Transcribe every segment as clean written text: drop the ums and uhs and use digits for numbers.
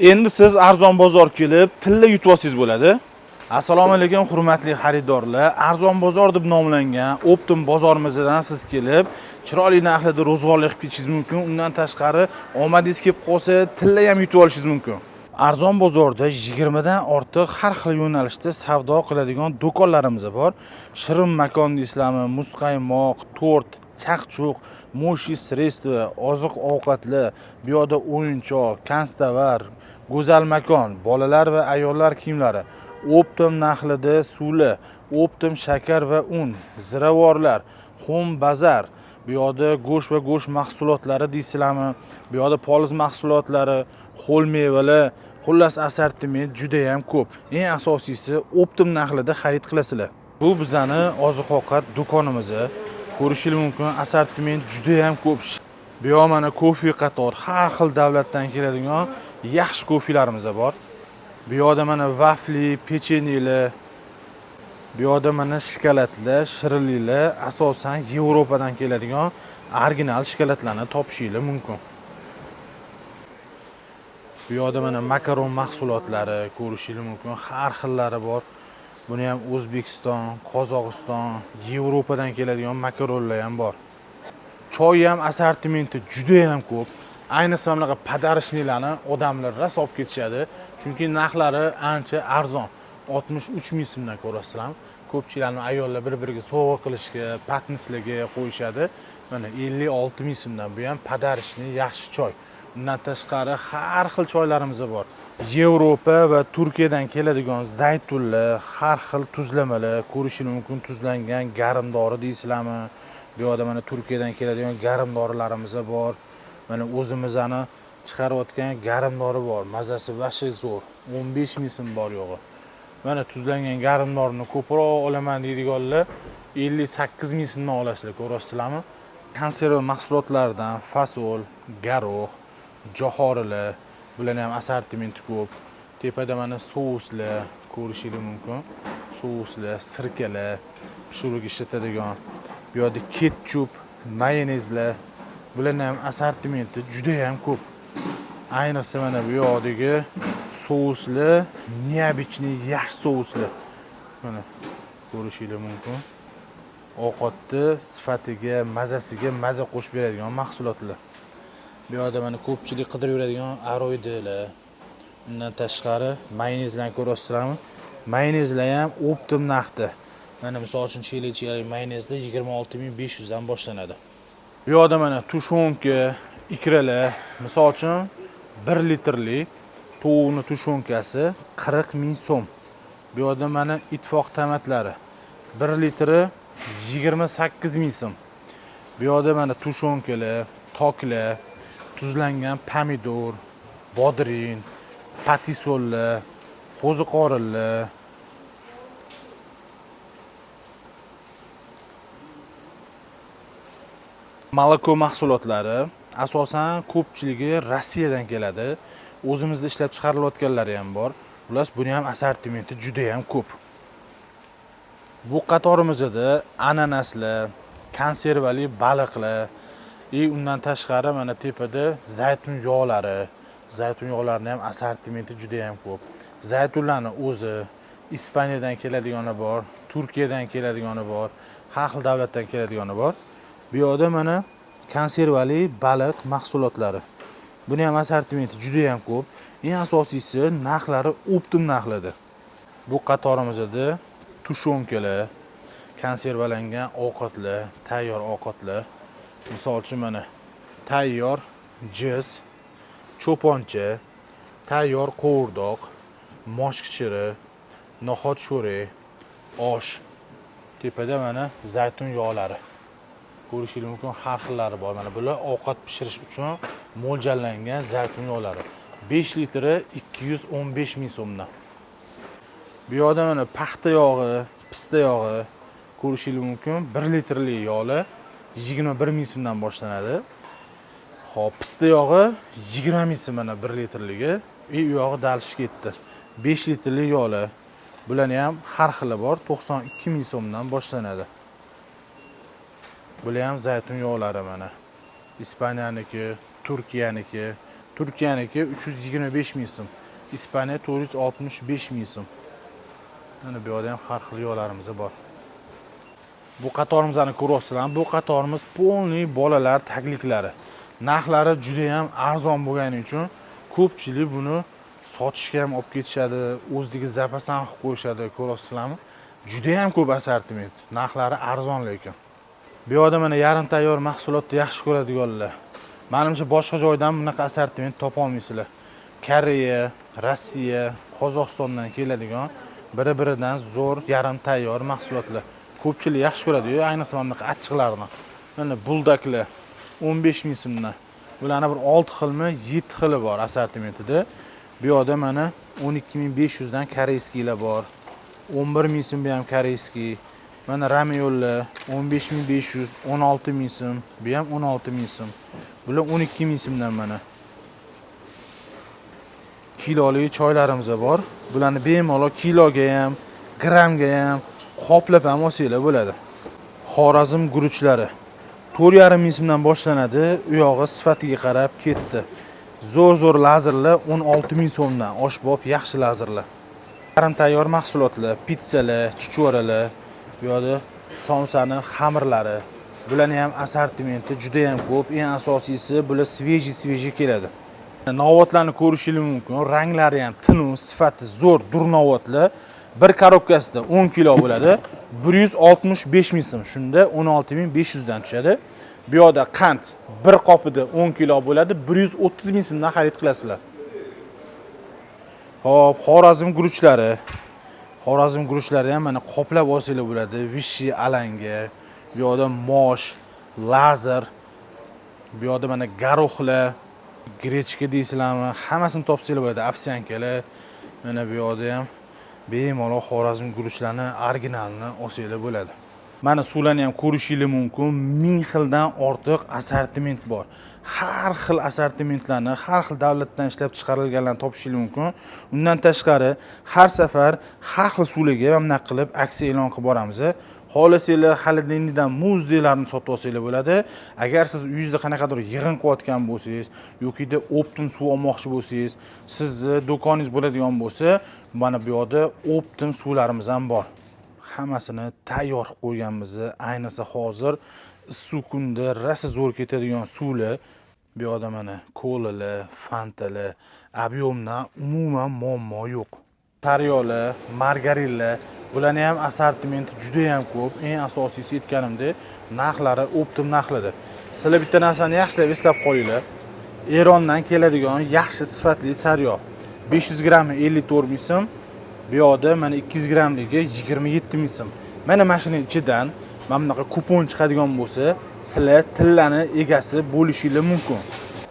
Endi siz arzon bozor kelib, tilla yutib olsangiz bo'ladi. Assalomu alaykum hurmatli xaridorlar. Arzon bozor deb nomlangan Optim bozorimizdan siz kelib, chiroyli narxlarda ro'zg'orlik qilib ketishingiz mumkin. Undan tashqari omadingiz kelib qolsa, tilla ham yutib olishingiz mumkin. Arzon bozorda 20 dan ortiq har xil yo'nalishda savdo qiladigan do'konlarimiz bor. Shirin makon deysizlarmi, muzqaymoq, tort, chaqchuq, mo'shi sredstva, oziq-ovqatlar, bu yoqda o'yinchoq, konstavar, go'zal makon, bolalar va ayollar kiyimlari, Optim narxida suvli, Optim shakar va un, ziravorlar, xom bazar, bu yoqda go'sht va go'sht mahsulotlari deysizlarmi, bu yoqda poliz mahsulotlari, ho'l mevalar, xullas assortiment juda ham ko'p. Eng asosiysi Optim narxida xarid qilasizlar. Bu bizani oziq-ovqat do'konimiz. Ko'rishingiz mumkin, assortiment juda ham ko'p. Bu yoq mana kofe qator har xil davlatdan keladigan yaxshi kofelarimiz bor. Bu yoqda mana vafli, pechenyelar, bu yoqda mana shokoladlar, shirinliklar, asosan Yevropadan keladigan original shokoladlarni topishingiz mumkin. Bu yoqda mana makaron mahsulotlari ko'rishingiz mumkin, har xillari bor. Buni ham O'zbekiston, Qozog'iston, Yevropadan keladigan makaronlar ham bor. Choy ham assortimenti juda ham ko'p. Ayniqsa bunaqa podarishnilarni odamlar rosa olib ketishadi, chunki narxlari ancha arzon. 63 ming so'mdan ko'rasizlar. Ko'pchiliklarning ayollar bir-biriga sovg'a qilishga, patnislarga qo'yishadi. Mana 56 ming so'mdan. Bu ham podarishni yaxshi choy. Undan tashqari har xil choylarimiz bor. Yevropa va Turkiyadan keladigan zaytunlar, har xil tuzlamalar, ko'rishingiz mumkin, tuzlangan garimdori deysizlarmi? Bu yoqda mana Turkiyadan keladigan garimdorilarimiz bor. Mana o'zimizning chiqarayotgan garimdori bor. Mazasi vashi zo'r. 15 ming so'm bor yo'g'i. Mana tuzlangan garimdorini ko'proq olaman deydiganlar 58 ming so'mdan olasizlar, ko'rasizlarmi? Konserva mahsulotlaridan fasol, garoh, johorilar, bularning ham assortimenti ko'p. Tepada mana souslar ko'rishingiz mumkin. Souslar, sirkalar, pishiruvga ishlatadigan. Bu yoqda ketchup, mayonezlar, bularning ham assortimenti juda ham ko'p. Ayniqsa mana bu yoqdagi souslar, neobichniy yaxshi souslar. Mana ko'rishingiz mumkin. Ovqatni sifatiga, mazasiga maza qo'shib beradigan mahsulotlar. Bu yoqda mana ko'pchilik qidirib yuradigan aroydilar. Undan tashqari mayonezlarni ko'rasizlarmi? Mayonezlar ham Optim narxda. Mana misol uchun chili mayonezlar 26500 dan boshlanadi. Bu yoqda mana tushonka, ikralar, misol uchun 1 litrli tovuqning tushonkasi 40 ming so'm. Bu yoqda mana ittifoq tomatlari 1 litri 28 ming so'm. Bu yoqda mana tushonkalar, toklar, tuzlangan pomidor, bodrin, patisollar, qo'ziqorinlar, moloko mahsulotlari asosan ko'pchiligi Rossiyadan keladi. O'zimizda ishlab chiqarilayotganlari ham bor. Ular buni ham assortimenti juda ham ko'p. Bu qatorimizda ananaslar, konservali baliqlar, undan tashqari mana tepada zaytun yog'lari, zaytun yog'larining ham assortimenti juda ham ko'p. Zaytunlarning o'zi Ispaniyadan keladigani bor, Turkiyadan keladigani bor, har xil davlatdan keladigani bor. Bu yoqda mana konservali baliq mahsulotlari. Buni ham assortimenti juda ham ko'p. Eng asosiysi narxlari Optim narxida. Bu qatorimizda tushonkalar, konservalangan ovqatlar, tayyor ovqatlar. Misol uchun mana tayyor jiz, cho'poncha, tayyor qovurdoq, moshkichiri, no'xat sho'ri, osh. Tepada mana zaytun yog'lari. Ko'rishingiz mumkin, har xillari bor. Mana bular ovqat pishirish uchun mo'ljallangan zaytun yog'lari. 5 litri 215 ming so'mdan. Bu yoqda mana paxta yog'i, pista yog'i ko'rishingiz mumkin. 1 litrli yog'lar 21 ming so'mdan boshlanadi. Xo'p, pista yog'i 20 ming so'm mana 1 litrligi. U yog'i dalishib ketdi. 5 litrli yog'lar. Bularning ham har xili bor. 92 ming so'mdan boshlanadi. Bular ham zaytun yog'lari mana. Ispaniyaniki, Turkiyaniki, Turkiyaniki 325 ming so'm. Ispaniya 465 ming so'm. Mana bu yerda ham har xil yo'llarimiz bor. Bu qatorimizni ko'ryapsizlar. Bu qatorimiz polniy bolalar tagliklari. Narxlari juda ham arzon bo'lgani uchun ko'pchilik buni sotishga ham olib ketishadi, o'zligi zapasan qilib qo'yishadi, ko'ryapsizlarmi? Juda ham ko'p assortiment. Narxlari arzon lekin. Bu yerda mana yarim tayyor mahsulotni yaxshi ko'radiganlar. Menimcha boshqa joydan bunaqa assortiment topa olmaysizlar. Koreya, Rossiya, Qozog'istondan keladigan biri-biridan zo'r yarim tayyor mahsulotlar. Ko'pchilik yaxshi ko'radi-yu, ayniqsa bunaqa achchiqlarni. Mana buldaklar 15 ming so'mdan. Bularning bir 6 xilmi, 7 xili bor assortimentida. Bu yerda mana 12500 dan koreyskilar bor. 11 ming so'm ham koreyskiy. Mana ramyollar 15500, 16 ming so'm, bu ham 16 ming so'm. Bular 12 ming so'mdan mana. Kiloli choylarimiz bor. Bularni bemalol kiloga ham, grammga ham qoplab ham olsanglar bo'ladi. Xorazm guruchlari 4,5 ming so'mdan boshlanadi. U yog'i sifatiga qarab ketdi. Zo'r lazerlar 16 ming so'mdan. Oshbob yaxshi lazerlar. Yarim tayyor mahsulotlar, pizzalar, chuchvaralar, bu yerda somsani xamirlari. Bularning ham assortimenti juda ham ko'p. Eng asosiysi bular sveji keladi. Novotlarni ko'rishingiz mumkin. Ranglari ham tiniq, sifati zo'r durnovotlar. Bir korobkasida 10 kilo bo'ladi. 165 ming so'm. Shunda 16500 dan tushadi. Bu yerda qand bir qopida 10 kilo bo'ladi. 130 ming so'mdan xarid qilasizlar. Xo'p, Xorazm guruchlari. Xorazm guruchlari ham mana qoplab olsanglar bo'ladi. Vishi alanga, bu yerda mosh, lazer, bu yerda mana garoxlar, grechka deysizlarmi, hammasini topsanglar bo'ladi. Ovsyankalar. Mana bu yerda ham bemalol Xorazm guruchlarini originalini olsanglar bo'ladi. Mana suvlarni ham ko'rishingiz mumkin. 1000 xildan ortiq assortiment bor. Har xil assortimentlarni, har xil davlatdan ishlab chiqarilganlarni topishingiz mumkin. Undan tashqari har safar har xil suvlarga ham naq qilib aksiya e'lon qilib boramiz. Xohlasanglar xolodilnikdan muzdeklarni sotib olsanglar bo'ladi. Agar siz uyingizda qanaqadir yig'in qilayotgan bo'lsangiz yokida Optim suv olmoqchi bo'lsangiz, sizni do'koningiz bo'ladigan bo'lsa, mana bu yerda Optim suvlarimiz ham bor. Hammasini tayyor qilib qo'yganmiz. Ayniqsa hozir issiq kunda rosa zo'r ketadigan suvlar. Bu yerda mana kolalar, fantalar, ob'yomdan umuman muammo yo'q. Taryolar, margarinlar, bularning ham assortimenti juda ham ko'p. Eng asosiysi aytganimdek, narxlari Optim narxlari. Sizlar bitta narsani yaxshilab eslab qolinglar. Erondan keladigan yaxshi sifatli saryo 500 grammi 54 ming so'm. Bu yerda mana 200 grammligi 27 ming so'm. Mana mashining ichidan mana bunaqa kupon chiqadigan bo'lsa, sizlar tillani egasi bo'lishingiz mumkin.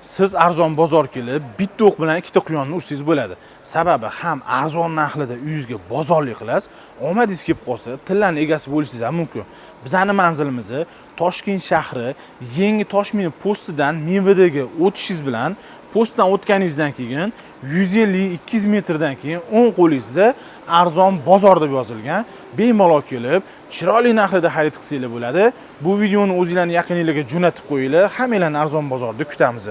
Siz arzon bozor kelib, bitta o'q bilan ikkita quyonni ursangiz bo'ladi. Sababi ham arzon narxida uyingizga bozorlik qilasiz, omadingiz kelib qolsa, tillani egasi bo'lishingiz ham mumkin. Bizning manzilimiz Toshkent shahri Yangi Toshmina postidan Mevadaga o'tishingiz bilan postdan o'tganingizdan keyin 150-200 metrdan keyin o'ng qo'lingizda arzon bozor deb yozilgan. Bemalol kelib, chiroyli narxda xarid qilsanglar bo'ladi. Bu videoni o'zingizlarning yaqiningizga jo'natib qo'yinglar. Hammalarni arzon bozorda kutamiz.